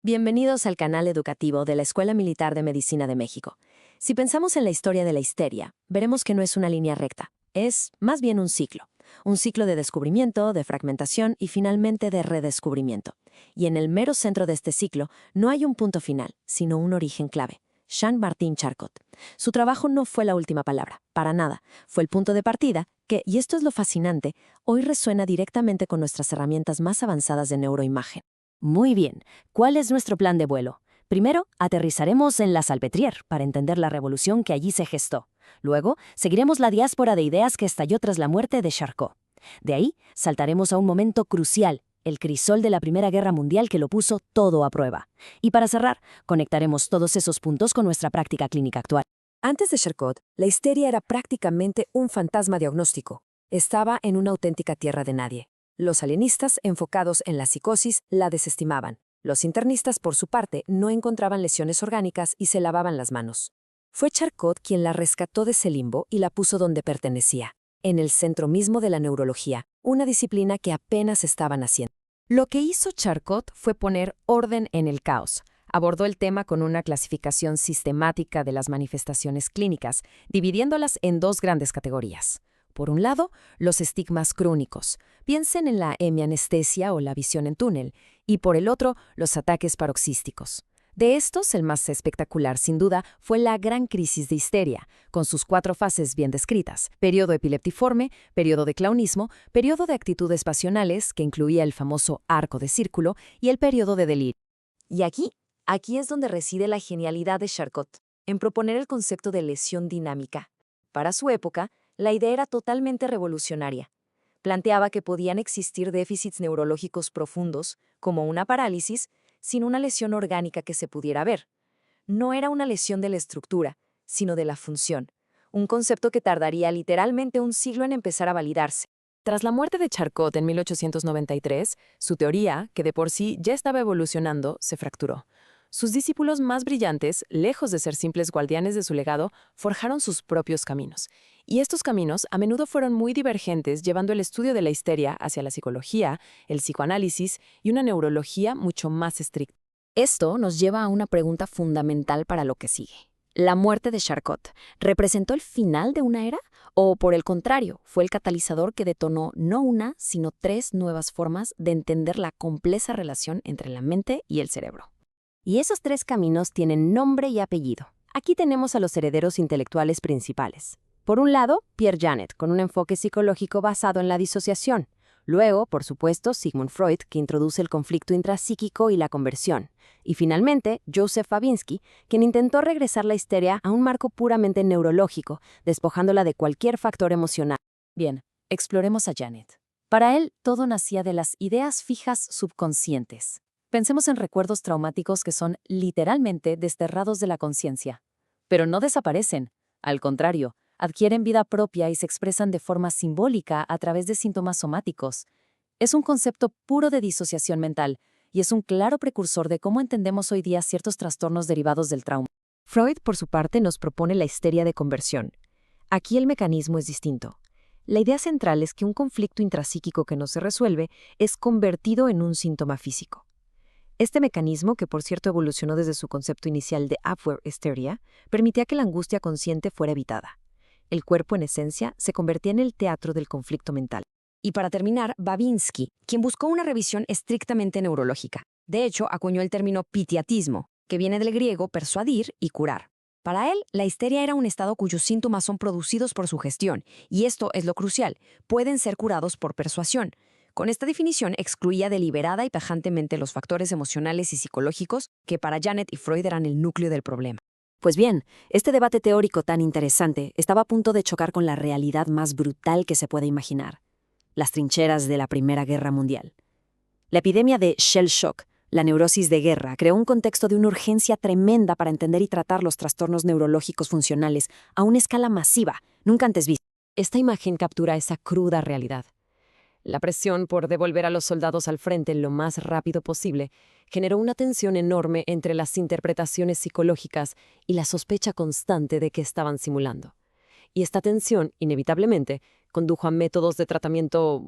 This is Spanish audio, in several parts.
Bienvenidos al canal educativo de la Escuela Militar de Medicina de México. Si pensamos en la historia de la histeria, veremos que no es una línea recta, es más bien un ciclo de descubrimiento, de fragmentación y finalmente de redescubrimiento. Y en el mero centro de este ciclo no hay un punto final, sino un origen clave. Jean-Martin Charcot. Su trabajo no fue la última palabra, para nada. Fue el punto de partida que, y esto es lo fascinante, hoy resuena directamente con nuestras herramientas más avanzadas de neuroimagen. Muy bien, ¿cuál es nuestro plan de vuelo? Primero, aterrizaremos en la Salpêtrière para entender la revolución que allí se gestó. Luego, seguiremos la diáspora de ideas que estalló tras la muerte de Charcot. De ahí, saltaremos a un momento crucial, el crisol de la Primera Guerra Mundial que lo puso todo a prueba. Y para cerrar, conectaremos todos esos puntos con nuestra práctica clínica actual. Antes de Charcot, la histeria era prácticamente un fantasma diagnóstico. Estaba en una auténtica tierra de nadie. Los alienistas, enfocados en la psicosis, la desestimaban. Los internistas, por su parte, no encontraban lesiones orgánicas y se lavaban las manos. Fue Charcot quien la rescató de ese limbo y la puso donde pertenecía, en el centro mismo de la neurología, una disciplina que apenas estaba naciendo. Lo que hizo Charcot fue poner orden en el caos. Abordó el tema con una clasificación sistemática de las manifestaciones clínicas, dividiéndolas en dos grandes categorías. Por un lado, los estigmas crónicos. Piensen en la hemianestesia o la visión en túnel. Y por el otro, los ataques paroxísticos. De estos, el más espectacular, sin duda, fue la gran crisis de histeria, con sus 4 fases bien descritas: periodo epileptiforme, periodo de clownismo, periodo de actitudes pasionales, que incluía el famoso arco de círculo, y el periodo de delirio. Y aquí es donde reside la genialidad de Charcot, en proponer el concepto de lesión dinámica. Para su época, la idea era totalmente revolucionaria. Planteaba que podían existir déficits neurológicos profundos, como una parálisis, sin una lesión orgánica que se pudiera ver. No era una lesión de la estructura, sino de la función, un concepto que tardaría literalmente un siglo en empezar a validarse. Tras la muerte de Charcot en 1893, su teoría, que de por sí ya estaba evolucionando, se fracturó. Sus discípulos más brillantes, lejos de ser simples guardianes de su legado, forjaron sus propios caminos. Y estos caminos a menudo fueron muy divergentes, llevando el estudio de la histeria hacia la psicología, el psicoanálisis y una neurología mucho más estricta. Esto nos lleva a una pregunta fundamental para lo que sigue. ¿La muerte de Charcot representó el final de una era? ¿O, por el contrario, fue el catalizador que detonó no una, sino 3 nuevas formas de entender la compleja relación entre la mente y el cerebro? Y esos 3 caminos tienen nombre y apellido. Aquí tenemos a los herederos intelectuales principales. Por un lado, Pierre Janet, con un enfoque psicológico basado en la disociación. Luego, por supuesto, Sigmund Freud, que introduce el conflicto intrapsíquico y la conversión. Y finalmente, Joseph Babinski, quien intentó regresar la histeria a un marco puramente neurológico, despojándola de cualquier factor emocional. Bien, exploremos a Janet. Para él, todo nacía de las ideas fijas subconscientes. Pensemos en recuerdos traumáticos que son literalmente desterrados de la conciencia. Pero no desaparecen. Al contrario, adquieren vida propia y se expresan de forma simbólica a través de síntomas somáticos. Es un concepto puro de disociación mental y es un claro precursor de cómo entendemos hoy día ciertos trastornos derivados del trauma. Freud, por su parte, nos propone la histeria de conversión. Aquí el mecanismo es distinto. La idea central es que un conflicto intrapsíquico que no se resuelve es convertido en un síntoma físico. Este mecanismo, que por cierto evolucionó desde su concepto inicial de Abwehrhysteria, permitía que la angustia consciente fuera evitada. El cuerpo, en esencia, se convertía en el teatro del conflicto mental. Y para terminar, Babinski, quien buscó una revisión estrictamente neurológica. De hecho, acuñó el término pitiatismo, que viene del griego persuadir y curar. Para él, la histeria era un estado cuyos síntomas son producidos por sugestión, y esto es lo crucial, pueden ser curados por persuasión. Con esta definición excluía deliberada y tajantemente los factores emocionales y psicológicos que para Janet y Freud eran el núcleo del problema. Pues bien, este debate teórico tan interesante estaba a punto de chocar con la realidad más brutal que se puede imaginar: las trincheras de la Primera Guerra Mundial. La epidemia de shell shock, la neurosis de guerra, creó un contexto de una urgencia tremenda para entender y tratar los trastornos neurológicos funcionales a una escala masiva, nunca antes vista. Esta imagen captura esa cruda realidad. La presión por devolver a los soldados al frente lo más rápido posible generó una tensión enorme entre las interpretaciones psicológicas y la sospecha constante de que estaban simulando. Y esta tensión, inevitablemente, condujo a métodos de tratamiento,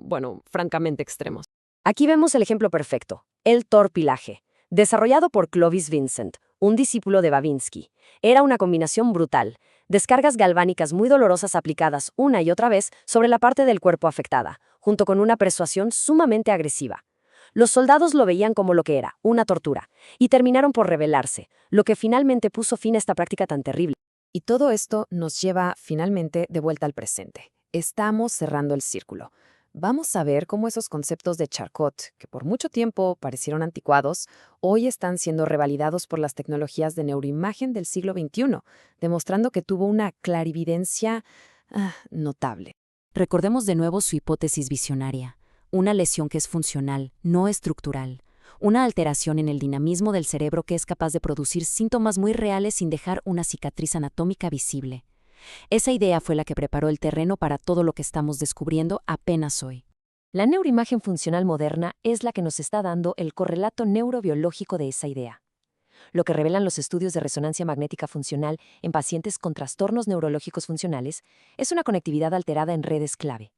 francamente extremos. Aquí vemos el ejemplo perfecto, el torpilaje. Desarrollado por Clovis Vincent, un discípulo de Babinski, era una combinación brutal. Descargas galvánicas muy dolorosas aplicadas una y otra vez sobre la parte del cuerpo afectada, junto con una persuasión sumamente agresiva. Los soldados lo veían como lo que era, una tortura, y terminaron por rebelarse, lo que finalmente puso fin a esta práctica tan terrible. Y todo esto nos lleva finalmente de vuelta al presente. Estamos cerrando el círculo. Vamos a ver cómo esos conceptos de Charcot, que por mucho tiempo parecieron anticuados, hoy están siendo revalidados por las tecnologías de neuroimagen del siglo XXI, demostrando que tuvo una clarividencia notable. Recordemos de nuevo su hipótesis visionaria. Una lesión que es funcional, no estructural. Una alteración en el dinamismo del cerebro que es capaz de producir síntomas muy reales sin dejar una cicatriz anatómica visible. Esa idea fue la que preparó el terreno para todo lo que estamos descubriendo apenas hoy. La neuroimagen funcional moderna es la que nos está dando el correlato neurobiológico de esa idea. Lo que revelan los estudios de resonancia magnética funcional en pacientes con trastornos neurológicos funcionales es una conectividad alterada en redes clave.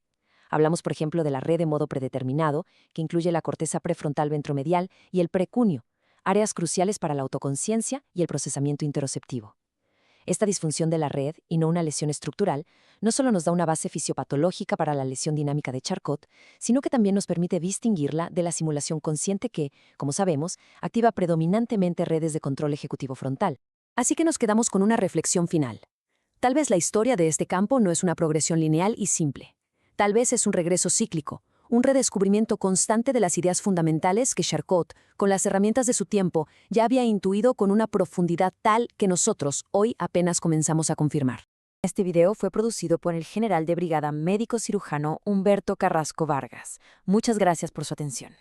Hablamos, por ejemplo, de la red de modo predeterminado, que incluye la corteza prefrontal ventromedial y el precunio, áreas cruciales para la autoconciencia y el procesamiento interoceptivo. Esta disfunción de la red, y no una lesión estructural, no solo nos da una base fisiopatológica para la lesión dinámica de Charcot, sino que también nos permite distinguirla de la simulación consciente que, como sabemos, activa predominantemente redes de control ejecutivo frontal. Así que nos quedamos con una reflexión final. Tal vez la historia de este campo no es una progresión lineal y simple. Tal vez es un regreso cíclico, un redescubrimiento constante de las ideas fundamentales que Charcot, con las herramientas de su tiempo, ya había intuido con una profundidad tal que nosotros hoy apenas comenzamos a confirmar. Este video fue producido por el general de brigada médico cirujano Humberto Carrasco Vargas. Muchas gracias por su atención.